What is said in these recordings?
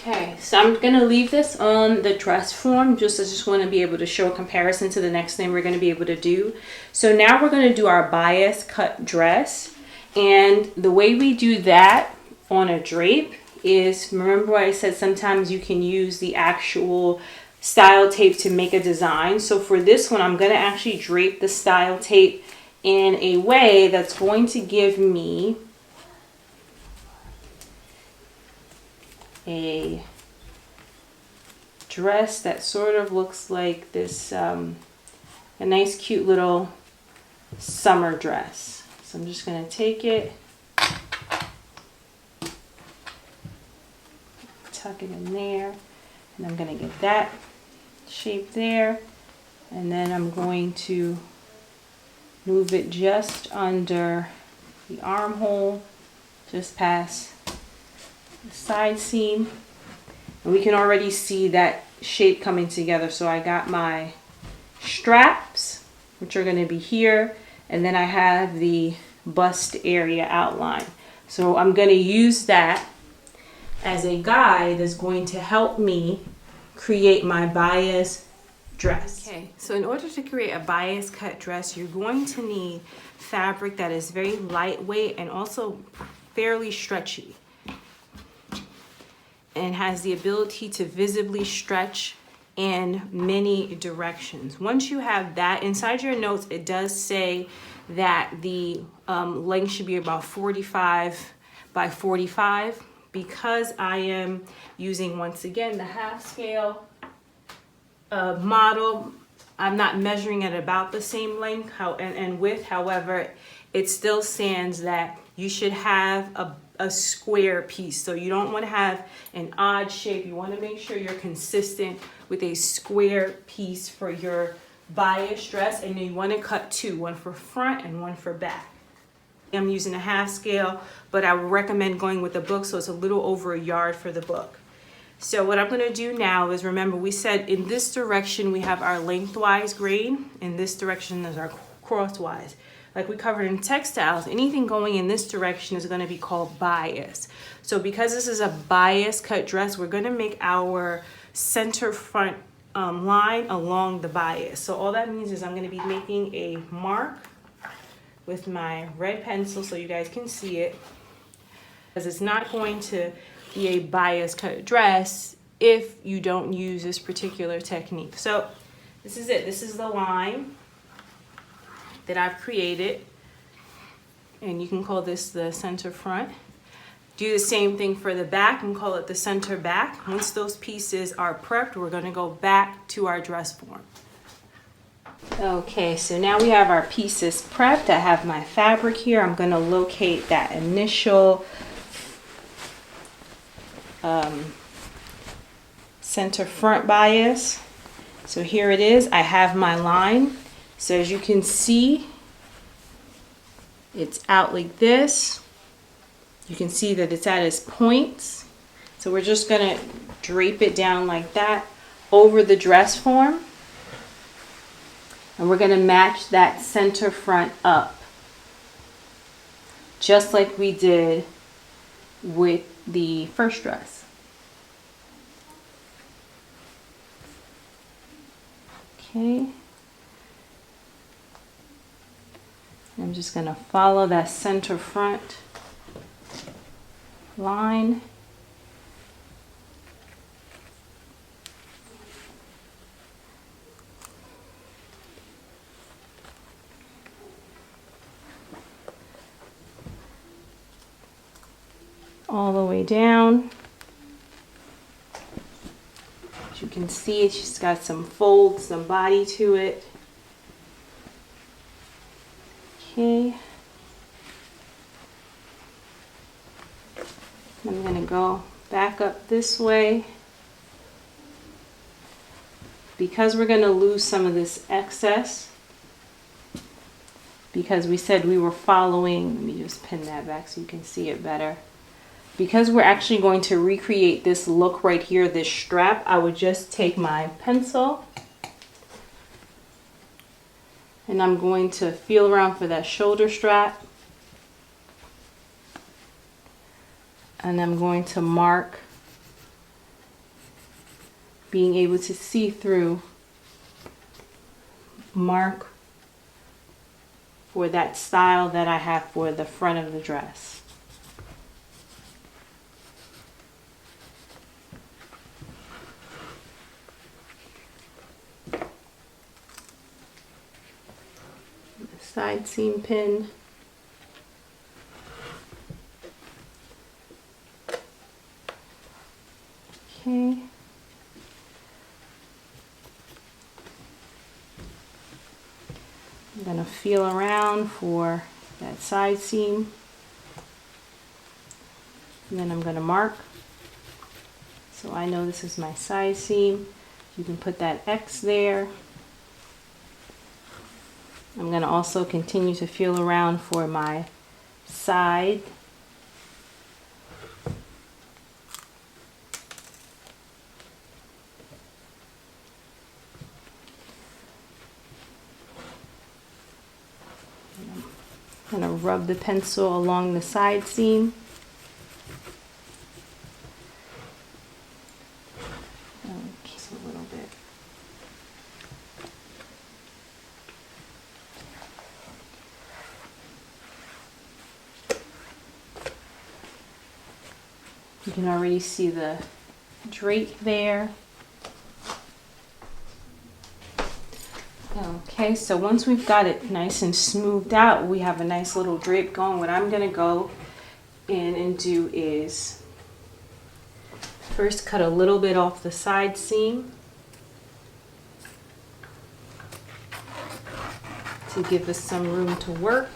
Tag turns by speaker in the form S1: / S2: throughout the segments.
S1: Okay, so I'm going to leave this on the dress form. I just want to be able to show a comparison to the next thing we're going to be able to do. So now we're going to do our bias cut dress. And the way we do that on a drape is, remember I said sometimes you can use the actual style tape to make a design. So for this one, I'm going to actually drape the style tape in a way that's going to give me a dress that sort of looks like this, a nice cute little summer dress. So I'm just going to take it, tuck it in there, and I'm going to get that shape there, and then I'm going to move it just under the armhole, just past the side seam, and we can already see that shape coming together. So I got my straps, which are going to be here, and then I have the bust area outline. So I'm going to use that as a guide that's going to help me create my bias dress. Okay, so in order to create a bias cut dress, you're going to need fabric that is very lightweight and also fairly stretchy, and has the ability to visibly stretch in many directions. Once you have that, inside your notes it does say that the length should be about 45 by 45. Because I am using, once again, the half scale model, I'm not measuring at about the same length and width. However, it still stands that you should have a square piece. So you don't want to have an odd shape. You want to make sure you're consistent with a square piece for your bias dress, and then you want to cut two, one for front and one for back. I'm using a half scale, but I would recommend going with the book, so it's a little over a yard for the book. So what I'm going to do now is, remember we said in this direction we have our lengthwise grain, in this direction is our crosswise. Like we covered in textiles, anything going in this direction is going to be called bias. So because this is a bias cut dress, we're going to make our center front line along the bias. So all that means is I'm going to be making a mark with my red pencil so you guys can see it, because it's not going to be a bias cut dress if you don't use this particular technique. So this is it. This is the line that I've created, and you can call this the center front. Do the same thing for the back and call it the center back. Once those pieces are prepped, we're going to go back to our dress form. Okay, so now we have our pieces prepped. I have my fabric here. I'm going to locate that initial center front bias. So here it is. I have my line. So as you can see, it's out like this. You can see that it's at its points. So we're just going to drape it down like that over the dress form. And we're going to match that center front up, just like we did with the first dress. Okay. I'm just going to follow that center front line. All the way down. As you can see, it's just got some folds, some body to it. Okay. I'm going to go back up this way. Because we're going to lose some of this excess, because we said we were following, let me just pin that back so you can see it better. Because we're actually going to recreate this look right here, this strap, I would just take my pencil and I'm going to feel around for that shoulder strap, and I'm going to mark being able to see through, mark for that style that I have for the front of the dress. Side seam pin. Okay. I'm gonna feel around for that side seam. And then I'm gonna mark. So I know this is my side seam. You can put that X there. I'm going to also continue to feel around for my side. I'm going to rub the pencil along the side seam. Okay, just a little bit. You can already see the drape there. Okay, so once we've got it nice and smoothed out, we have a nice little drape going. What I'm going to go in and do is first cut a little bit off the side seam to give us some room to work.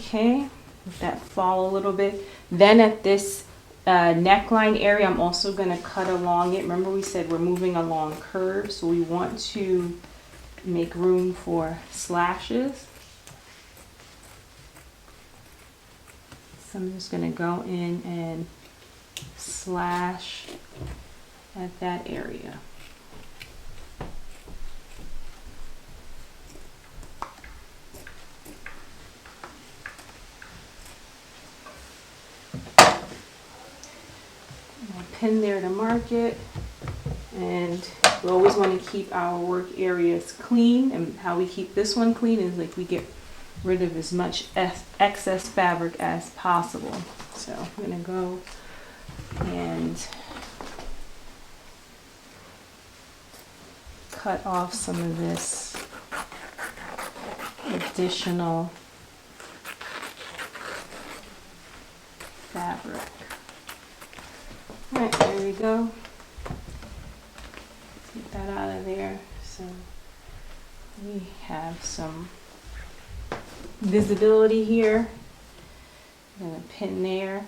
S1: Okay, let that fall a little bit. Then at this neckline area, I'm also going to cut along it. Remember we said we're moving along curves, so we want to make room for slashes. So I'm just going to go in and slash at that area. Pin there to mark it, and we always want to keep our work areas clean, and how we keep this one clean is like we get rid of as much excess fabric as possible. So I'm going to go and cut off some of this additional fabric. All right, there we go. Let's get that out of there. So we have some visibility here. I'm going to pin there.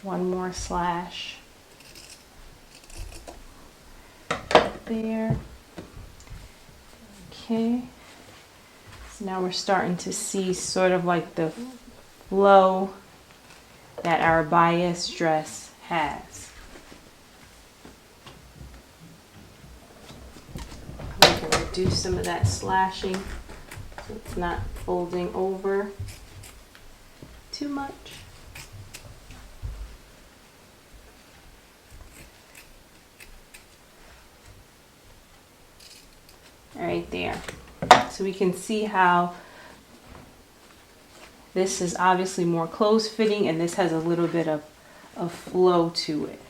S1: One more slash there. Okay. So now we're starting to see sort of like the flow that our bias dress has. We can reduce some of that slashing so it's not folding over too much. Right there. So we can see how this is obviously more close fitting, and this has a little bit of flow to it.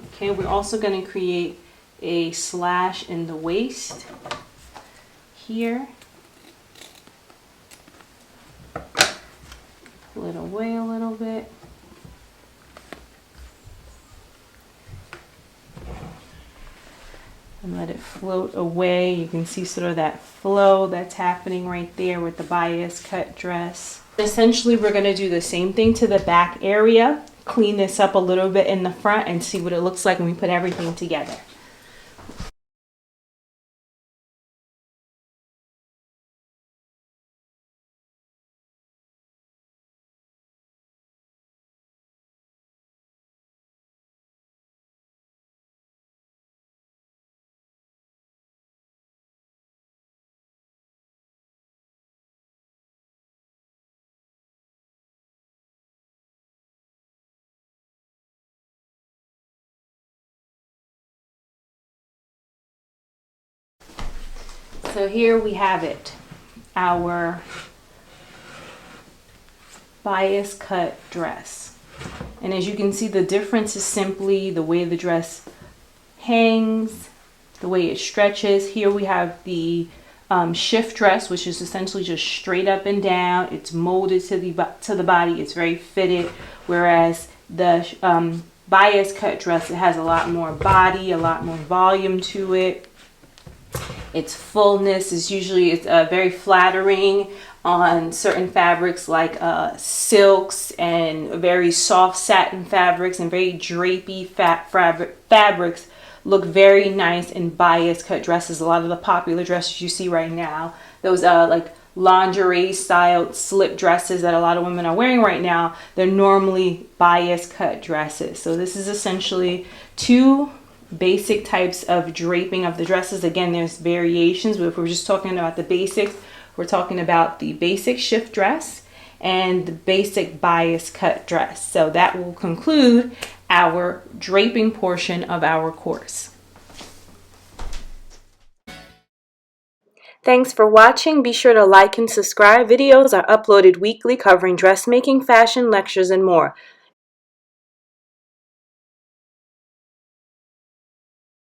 S1: Okay, we're also going to create a slash in the waist here. Pull it away a little bit. And let it float away. You can see sort of that flow that's happening right there with the bias cut dress. Essentially, we're going to do the same thing to the back area, clean this up a little bit in the front, and see what it looks like when we put everything together. So here we have it, our bias cut dress. And as you can see, the difference is simply the way the dress hangs, the way it stretches. Here we have the shift dress, which is essentially just straight up and down. It's molded to the body. It's very fitted. Whereas the bias cut dress, it has a lot more body, a lot more volume to it. Its fullness is usually very flattering on certain fabrics like silks and very soft satin fabrics, and very drapey fabrics look very nice in bias cut dresses. A lot of the popular dresses you see right now, those like lingerie styled slip dresses that a lot of women are wearing right now, they're normally bias cut dresses. So this is essentially two basic types of draping of the dresses. Again, there's variations, but if we're just talking about the basics, we're talking about the basic shift dress and the basic bias cut dress. So that will conclude our draping portion of our course. Thanks for watching. Be sure to like and subscribe. Videos are uploaded weekly covering dressmaking, fashion, lectures, and more.